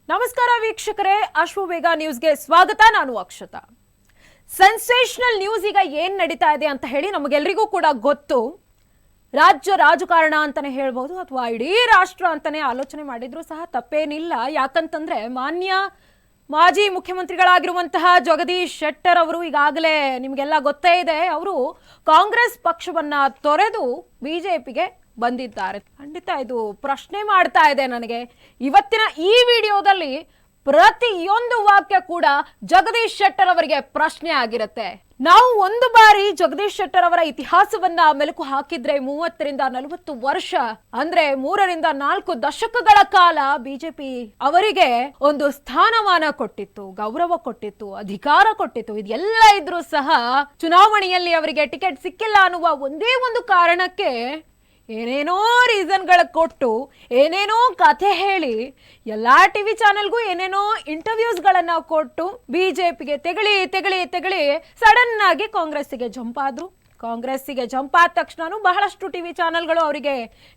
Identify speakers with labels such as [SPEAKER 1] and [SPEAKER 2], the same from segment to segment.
[SPEAKER 1] ನಮಸ್ಕಾರ ವೀಕ್ಷಕರೇ, ಅಶ್ವವೇಗ ನ್ಯೂಸ್ಗೆ ಸ್ವಾಗತ. ನಾನು ಅಕ್ಷತಾ. ಸೆನ್ಸೇಷನಲ್ ನ್ಯೂಸ್ ಈಗ ಏನ್ ನಡೀತಾ ಇದೆ ಅಂತ ಹೇಳಿ ನಮಗೆಲ್ಲರಿಗೂ ಕೂಡ ಗೊತ್ತು. ರಾಜ್ಯ ರಾಜಕಾರಣ ಅಂತಾನೆ ಹೇಳ್ಬೋದು ಅಥವಾ ಇಡೀ ರಾಷ್ಟ್ರ ಅಂತಾನೆ ಆಲೋಚನೆ ಮಾಡಿದ್ರು ಸಹ ತಪ್ಪೇನಿಲ್ಲ. ಯಾಕಂತಂದ್ರೆ ಮಾಜಿ ಮುಖ್ಯಮಂತ್ರಿಗಳಾಗಿರುವಂತಹ ಜಗದೀಶ್ ಶೆಟ್ಟರ್ ಅವರು ಈಗಾಗಲೇ ನಿಮಗೆಲ್ಲ ಗೊತ್ತೇ ಇದೆ, ಅವರು ಕಾಂಗ್ರೆಸ್ ಪಕ್ಷವನ್ನ ತೊರೆದು ಬಿಜೆಪಿಗೆ ಬಂದಿದ್ದಾರೆ. ಖಂಡಿತ ಇದು ಪ್ರಶ್ನೆ ಮಾಡ್ತಾ ಇದೆ ನನಗೆ. ಇವತ್ತಿನ ಈ ವಿಡಿಯೋದಲ್ಲಿ ಪ್ರತಿಯೊಂದು ವಾಕ್ಯ ಕೂಡ ಜಗದೀಶ್ ಶೆಟ್ಟರ್ ಅವರಿಗೆ ಪ್ರಶ್ನೆ ಆಗಿರುತ್ತೆ. ನಾವು ಒಂದು ಬಾರಿ ಜಗದೀಶ್ ಶೆಟ್ಟರ್ ಅವರ ಇತಿಹಾಸವನ್ನ ಮೆಲುಕು ಹಾಕಿದ್ರೆ 30ರಿಂದ 40 ವರ್ಷ ಅಂದ್ರೆ 3ರಿಂದ 4 ದಶಕಗಳ ಕಾಲ ಬಿಜೆಪಿ ಅವರಿಗೆ ಒಂದು ಸ್ಥಾನಮಾನ ಕೊಟ್ಟಿತ್ತು, ಗೌರವ ಕೊಟ್ಟಿತ್ತು, ಅಧಿಕಾರ ಕೊಟ್ಟಿತ್ತು. ಇದೆಲ್ಲ ಇದ್ರೂ ಸಹ ಚುನಾವಣೆಯಲ್ಲಿ ಅವರಿಗೆ ಟಿಕೆಟ್ ಸಿಕ್ಕಿಲ್ಲ ಅನ್ನುವ ಒಂದೇ ಒಂದು ಕಾರಣಕ್ಕೆ ಏನೇನೋ ರೀಸನ್ಗಳ ಕೊಟ್ಟು ಏನೇನೋ ಕಥೆ ಹೇಳಿ ಎಲ್ಲಾ ಟಿವಿ ಚಾನೆಲ್ಗೂ ಏನೇನೋ ಇಂಟರ್ವ್ಯೂಸ್ಗಳನ್ನ ಕೊಟ್ಟು ಬಿಜೆಪಿಗೆ ತೆಗಳಿ ಸಡನ್ ಆಗಿ ಕಾಂಗ್ರೆಸ್ಸಿಗೆ ಜಂಪ್ ಆದ್ರು. ಕಾಂಗ್ರೆಸ್ಸಿಗೆ ಜಂಪ್ ಆದ ತಕ್ಷಣ ಬಹಳಷ್ಟು ಟಿವಿ ಚಾನೆಲ್ಗಳು ಅವರಿಗೆ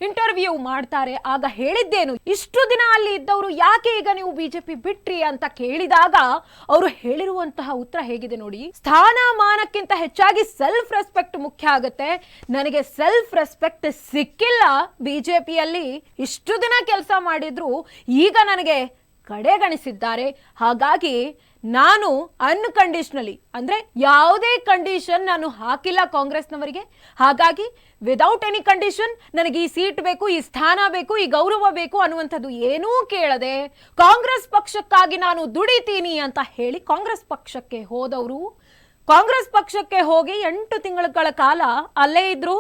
[SPEAKER 1] ಇಂಟರ್ವ್ಯೂ ಮಾಡ್ತಾರೆ. ಆಗ ಹೇಳಿದ್ದೇನು, ಇಷ್ಟು ದಿನ ಅಲ್ಲಿ ಇದ್ದವರು ಯಾಕೆ ಈಗ ನೀವು ಬಿಜೆಪಿ ಬಿಟ್ರಿ ಅಂತ ಕೇಳಿದಾಗ ಅವರು ಹೇಳಿರುವಂತಹ ಉತ್ತರ ಹೇಗಿದೆ ನೋಡಿ. ಸ್ಥಾನಮಾನಕ್ಕಿಂತ ಹೆಚ್ಚಾಗಿ ಸೆಲ್ಫ್ ರೆಸ್ಪೆಕ್ಟ್ ಮುಖ್ಯ ಆಗುತ್ತೆ. ನನಗೆ ಸೆಲ್ಫ್ ರೆಸ್ಪೆಕ್ಟ್ ಸಿಕ್ಕಿಲ್ಲ, ಬಿಜೆಪಿಯಲ್ಲಿ ಇಷ್ಟು ದಿನ ಕೆಲಸ ಮಾಡಿದ್ರು ಈಗ ನನಗೆ ಕಡೆಗಣಿಸಿದ್ದಾರೆ. ಹಾಗಾಗಿ ನಾನು ಅನ್ಕಂಡೀಷನಲಿ ಅಂದ್ರೆ ಯಾವುದೇ ಕಂಡೀಷನ್ ನಾನು ಹಾಕಿಲ್ಲ ಕಾಂಗ್ರೆಸ್ನವರಿಗೆ. ಹಾಗಾಗಿ ವಿದೌಟ್ ಎನಿ ಕಂಡೀಷನ್ ನನಗೆ ಈ ಸೀಟ್ ಬೇಕು, ಈ ಸ್ಥಾನ ಬೇಕು, ಈ ಗೌರವ ಬೇಕು ಅನ್ನುವಂಥದ್ದು ಏನೂ ಕೇಳದೆ ಕಾಂಗ್ರೆಸ್ ಪಕ್ಷಕ್ಕಾಗಿ ನಾನು ದುಡಿತೀನಿ ಅಂತ ಹೇಳಿ ಕಾಂಗ್ರೆಸ್ ಪಕ್ಷಕ್ಕೆ ಹೋದವರು. ಕಾಂಗ್ರೆಸ್ ಪಕ್ಷಕ್ಕೆ ಹೋಗಿ 8 ತಿಂಗಳ ಕಾಲ ಅಲ್ಲೇ ಇದ್ರು.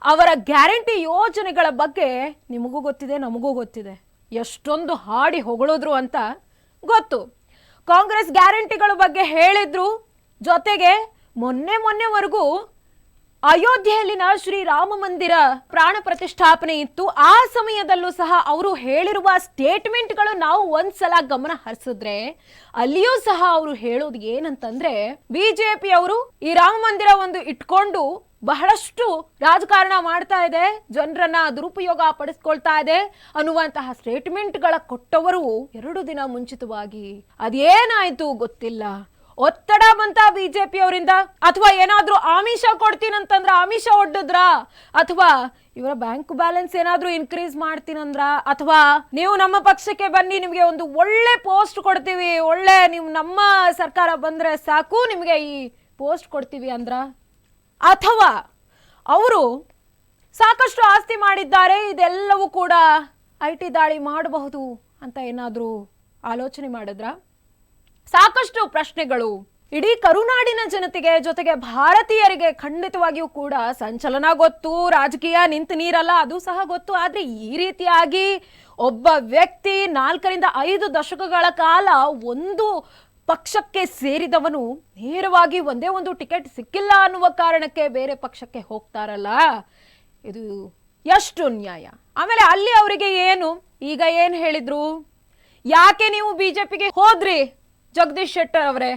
[SPEAKER 1] ಅವರ ಗ್ಯಾರಂಟಿ ಯೋಜನೆಗಳ ಬಗ್ಗೆ ನಿಮಗೂ ಗೊತ್ತಿದೆ, ನಮಗೂ ಗೊತ್ತಿದೆ. ಎಷ್ಟೊಂದು ಹಾಡಿ ಹೊಗಳಿದ್ರು ಅಂತ ಗೊತ್ತು. ಕಾಂಗ್ರೆಸ್ ಗ್ಯಾರಂಟಿಗಳ ಬಗ್ಗೆ ಹೇಳಿದ್ರು. ಜೊತೆಗೆ ಮೊನ್ನೆವರೆಗೂ ಅಯೋಧ್ಯೆಯಲ್ಲಿನ ಶ್ರೀರಾಮ ಮಂದಿರ ಪ್ರಾಣ ಪ್ರತಿಷ್ಠಾಪನೆ ಇತ್ತು. ಆ ಸಮಯದಲ್ಲೂ ಸಹ ಅವರು ಹೇಳಿರುವ ಸ್ಟೇಟ್ಮೆಂಟ್ಗಳು ನಾವು ಒಂದ್ಸಲ ಗಮನ ಹರಿಸಿದ್ರೆ ಅಲ್ಲಿಯೂ ಸಹ ಅವರು ಹೇಳೋದು ಏನಂತಂದ್ರೆ ಬಿಜೆಪಿ ಅವರು ಈ ರಾಮ ಮಂದಿರ ಒಂದು ಇಟ್ಕೊಂಡು ಬಹಳಷ್ಟು ರಾಜಕಾರಣ ಮಾಡ್ತಾ ಇದೆ, ಜನರನ್ನ ದುರುಪಯೋಗ ಪಡಿಸ್ಕೊಳ್ತಾ ಇದೆ ಅನ್ನುವಂತಹ ಸ್ಟೇಟ್ಮೆಂಟ್ಗಳ ಕೊಟ್ಟವರು 2 ದಿನ ಮುಂಚಿತವಾಗಿ ಅದೇನಾಯ್ತು ಗೊತ್ತಿಲ್ಲ, ಒತ್ತಡ ಬಂತ ಬಿಜೆಪಿ ಅವರಿಂದ, ಅಥವಾ ಏನಾದ್ರೂ ಆಮಿಷ ಕೊಡ್ತೀನಂತಂದ್ರ ಆಮಿಷ ಒಡ್ಡಿದ್ರ, ಅಥವಾ ಇವರ ಬ್ಯಾಂಕ್ ಬ್ಯಾಲೆನ್ಸ್ ಏನಾದ್ರೂ ಇನ್ಕ್ರೀಸ್ ಮಾಡ್ತೀನಂದ್ರ, ಅಥವಾ ನೀವು ನಮ್ಮ ಪಕ್ಷಕ್ಕೆ ಬನ್ನಿ ನಿಮ್ಗೆ ಒಂದು ಒಳ್ಳೆ ಪೋಸ್ಟ್ ಕೊಡ್ತೀವಿ, ನೀವು ನಮ್ಮ ಸರ್ಕಾರ ಬಂದ್ರೆ ಸಾಕು ನಿಮ್ಗೆ ಈ ಪೋಸ್ಟ್ ಕೊಡ್ತೀವಿ ಅಂದ್ರ, ಅಥವಾ ಅವರು ಸಾಕಷ್ಟು ಆಸ್ತಿ ಮಾಡಿದ್ದಾರೆ, ಇದೆಲ್ಲವೂ ಕೂಡ IT ದಾಳಿ ಮಾಡಬಹುದು ಅಂತ ಏನಾದ್ರೂ ಆಲೋಚನೆ ಮಾಡಿದ್ರ? ಸಾಕಷ್ಟು ಪ್ರಶ್ನೆಗಳು ಇಡೀ ಕರುನಾಡಿನ ಜನತೆಗೆ ಜೊತೆಗೆ ಭಾರತೀಯರಿಗೆ ಖಂಡಿತವಾಗಿಯೂ ಕೂಡ ಸಂಚಲನ ಗೊತ್ತು, ರಾಜಕೀಯ ನಿಂತು ನೀರಲ್ಲ ಅದು ಸಹ ಗೊತ್ತು. ಆದ್ರೆ ಈ ರೀತಿಯಾಗಿ ಒಬ್ಬ ವ್ಯಕ್ತಿ 4ರಿಂದ 5 ದಶಕಗಳ ಕಾಲ ಒಂದು ಪಕ್ಷಕ್ಕೆ ಸೇರಿದವನು ನೇರವಾಗಿ ಒಂದೇ ಒಂದು ಟಿಕೆಟ್ ಸಿಕ್ಕಿಲ್ಲ ಅನ್ನುವ ಕಾರಣಕ್ಕೆ ಬೇರೆ ಪಕ್ಷಕ್ಕೆ ಹೋಗ್ತಾರಲ್ಲ, ಇದು ಎಷ್ಟು ನ್ಯಾಯ? ಆಮೇಲೆ ಅಲ್ಲಿ ಅವರಿಗೆ ಈಗ ಏನ್ ಹೇಳಿದ್ರು, ಯಾಕೆ ನೀವು ಬಿಜೆಪಿಗೆ ಹೋದ್ರಿ ಜಗದೀಶ್ ಶೆಟ್ಟರ್ ಅವರೇ,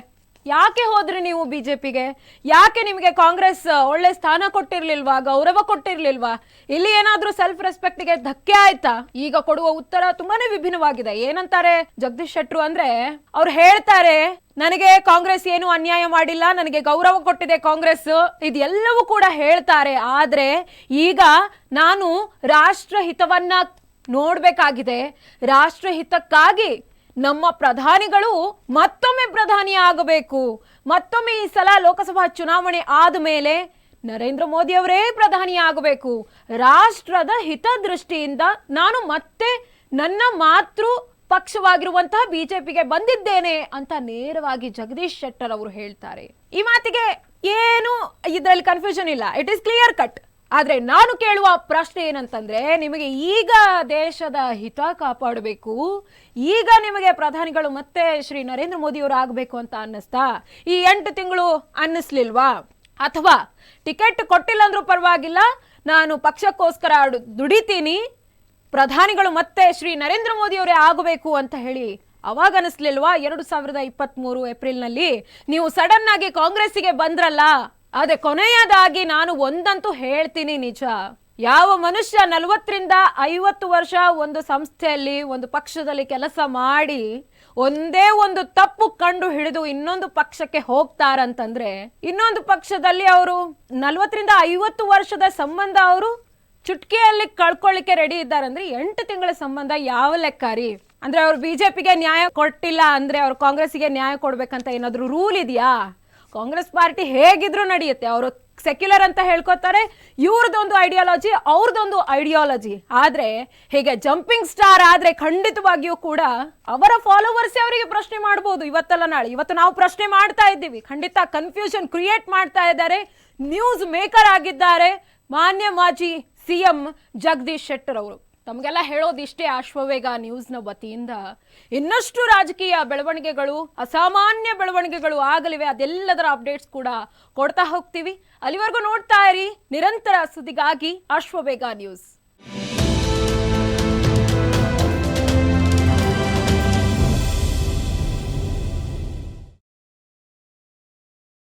[SPEAKER 1] ಯಾಕೆ ಹೋದ್ರಿ ನೀವು ಬಿಜೆಪಿಗೆ? ಯಾಕೆ ನಿಮಗೆ ಕಾಂಗ್ರೆಸ್ ಒಳ್ಳೆ ಸ್ಥಾನ ಕೊಟ್ಟಿರ್ಲಿಲ್ವಾ, ಗೌರವ ಕೊಟ್ಟಿರ್ಲಿಲ್ವಾ? ಇಲ್ಲಿ ಏನಾದ್ರೂ ಸೆಲ್ಫ್ ರೆಸ್ಪೆಕ್ಟ್ಗೆ ಧಕ್ಕೆ ಆಯ್ತಾ? ಈಗ ಕೊಡುವ ಉತ್ತರ ತುಂಬಾನೇ ವಿಭಿನ್ನವಾಗಿದೆ. ಏನಂತಾರೆ ಜಗದೀಶ್ ಶೆಟ್ಟರು ಅಂದ್ರೆ, ಅವ್ರು ಹೇಳ್ತಾರೆ ನನಗೆ ಕಾಂಗ್ರೆಸ್ ಏನು ಅನ್ಯಾಯ ಮಾಡಿಲ್ಲ, ನನಗೆ ಗೌರವ ಕೊಟ್ಟಿದೆ ಕಾಂಗ್ರೆಸ್, ಇದೆಲ್ಲವೂ ಕೂಡ ಹೇಳ್ತಾರೆ. ಆದ್ರೆ ಈಗ ನಾನು ರಾಷ್ಟ್ರ ಹಿತವನ್ನ ನೋಡ್ಬೇಕಾಗಿದೆ. ರಾಷ್ಟ್ರ ಹಿತಕ್ಕಾಗಿ ನಮ್ಮ ಪ್ರಧಾನಿಗಳು ಮತ್ತೊಮ್ಮೆ ಪ್ರಧಾನಿ ಆಗಬೇಕು. ಮತ್ತೊಮ್ಮೆ ಈ ಸಲ ಲೋಕಸಭಾ ಚುನಾವಣೆ ಆದ ಮೇಲೆ ನರೇಂದ್ರ ಮೋದಿ ಅವರೇ ಪ್ರಧಾನಿ ಆಗಬೇಕು. ರಾಷ್ಟ್ರದ ಹಿತದೃಷ್ಟಿಯಿಂದ ನಾನು ಮತ್ತೆ ನನ್ನ ಮಾತೃ ಪಕ್ಷವಾಗಿರುವಂತಹ ಬಿಜೆಪಿಗೆ ಬಂದಿದ್ದೇನೆ ಅಂತ ನೇರವಾಗಿ ಜಗದೀಶ್ ಶೆಟ್ಟರ್ ಅವರು ಹೇಳ್ತಾರೆ. ಈ ಮಾತಿಗೆ ಏನು ಇದರಲ್ಲಿ ಕನ್ಫ್ಯೂಷನ್ ಇಲ್ಲ, ಇಟ್ ಈಸ್ ಕ್ಲಿಯರ್ ಕಟ್. ಆದ್ರೆ ನಾನು ಕೇಳುವ ಪ್ರಶ್ನೆ ಏನಂತಂದ್ರೆ, ನಿಮಗೆ ಈಗ ದೇಶದ ಹಿತ ಕಾಪಾಡಬೇಕು, ಈಗ ನಿಮಗೆ ಪ್ರಧಾನಿಗಳು ಮತ್ತೆ ಶ್ರೀ ನರೇಂದ್ರ ಮೋದಿ ಅವರು ಆಗಬೇಕು ಅಂತ ಅನ್ನಿಸ್ತಾ? ಈ 8 ತಿಂಗಳು ಅನ್ನಿಸ್ಲಿಲ್ವಾ? ಅಥವಾ ಟಿಕೆಟ್ ಕೊಟ್ಟಿಲ್ಲ ಅಂದ್ರೂ ಪರವಾಗಿಲ್ಲ, ನಾನು ಪಕ್ಷಕ್ಕೋಸ್ಕರ ದುಡಿತೀನಿ, ಪ್ರಧಾನಿಗಳು ಮತ್ತೆ ಶ್ರೀ ನರೇಂದ್ರ ಮೋದಿ ಅವರೇ ಆಗಬೇಕು ಅಂತ ಹೇಳಿ ಅವಾಗ ಅನಿಸ್ಲಿಲ್ವಾ? 2023 ಏಪ್ರಿಲ್ನಲ್ಲಿ ನೀವು ಸಡನ್ ಆಗಿ ಕಾಂಗ್ರೆಸ್ಸಿಗೆ ಬಂದ್ರಲ್ಲ. ಅದೇ ಕೊನೆಯದಾಗಿ ನಾನು ಒಂದಂತೂ ಹೇಳ್ತೀನಿ, ನಿಜ, ಯಾವ ಮನುಷ್ಯ 40 ರಿಂದ 50 ವರ್ಷ ಒಂದು ಸಂಸ್ಥೆಯಲ್ಲಿ ಒಂದು ಪಕ್ಷದಲ್ಲಿ ಕೆಲಸ ಮಾಡಿ ಒಂದೇ ಒಂದು ತಪ್ಪು ಕಂಡು ಹಿಡಿದು ಇನ್ನೊಂದು ಪಕ್ಷಕ್ಕೆ ಹೋಗ್ತಾರಂತಂದ್ರೆ ಇನ್ನೊಂದು ಪಕ್ಷದಲ್ಲಿ ಅವರು 40 ರಿಂದ 50 ವರ್ಷದ ಸಂಬಂಧ ಅವರು ಚುಟ್ಕಿಯಲ್ಲಿ ಕಳ್ಕೊಳ್ಳಿಕ್ಕೆ ರೆಡಿ ಇದ್ದಾರಂದ್ರೆ 8 ತಿಂಗಳ ಸಂಬಂಧ ಯಾವ ಲೆಕ್ಕಾರಿ? ಅಂದ್ರೆ ಅವ್ರು ಬಿಜೆಪಿಗೆ ನ್ಯಾಯ ಕೊಟ್ಟಿಲ್ಲ ಅಂದ್ರೆ ಅವ್ರು ಕಾಂಗ್ರೆಸ್ಗೆ ನ್ಯಾಯ ಕೊಡ್ಬೇಕಂತ ಏನಾದ್ರು ರೂಲ್ ಇದೆಯಾ? ಕಾಂಗ್ರೆಸ್ ಪಾರ್ಟಿ ಹೇಗಿದ್ರು ನಡೆಯುತ್ತೆ, ಅವರು ಸೆಕ್ಯುಲರ್ ಅಂತ ಹೇಳ್ಕೊತಾರೆ, ಇವ್ರದೊಂದು ಐಡಿಯಾಲಜಿ ಅವ್ರದೊಂದು ಐಡಿಯಾಲಜಿ. ಆದ್ರೆ ಹೀಗೆ ಜಂಪಿಂಗ್ ಸ್ಟಾರ್ ಆದ್ರೆ ಖಂಡಿತವಾಗಿಯೂ ಕೂಡ ಅವರ ಫಾಲೋವರ್ಸ್ ಅವರಿಗೆ ಪ್ರಶ್ನೆ ಮಾಡಬಹುದು. ಇವತ್ತಲ್ಲ ನಾಳೆ, ಇವತ್ತು ನಾವು ಪ್ರಶ್ನೆ ಮಾಡ್ತಾ ಇದ್ದೀವಿ. ಖಂಡಿತ ಕನ್ಫ್ಯೂಷನ್ ಕ್ರಿಯೇಟ್ ಮಾಡ್ತಾ ಇದ್ದಾರೆ, ನ್ಯೂಸ್ ಮೇಕರ್ ಆಗಿದ್ದಾರೆ ಮಾನ್ಯ ಮಾಜಿ ಸಿಎಂ ಜಗದೀಶ್ ಶೆಟ್ಟರ್ ಅವರು. ತಮಗೆಲ್ಲ ಹೇಳೋದಿಷ್ಟೇ, ಅಶ್ವವೇಗ ನ್ಯೂಸ್ನ ವತಿಯಿಂದ ಇನ್ನಷ್ಟು ರಾಜಕೀಯ ಬೆಳವಣಿಗೆಗಳು, ಅಸಾಮಾನ್ಯ ಬೆಳವಣಿಗೆಗಳು ಆಗಲಿವೆ. ಅದೆಲ್ಲದರ ಅಪ್ಡೇಟ್ಸ್ ಕೂಡ ಕೊಡ್ತಾ ಹೋಗ್ತೀವಿ. ಅಲ್ಲಿವರೆಗೂ ನೋಡ್ತಾ ಇರಿ ನಿರಂತರ ಸುದ್ದಿಗಾಗಿ ಅಶ್ವವೇಗ ನ್ಯೂಸ್.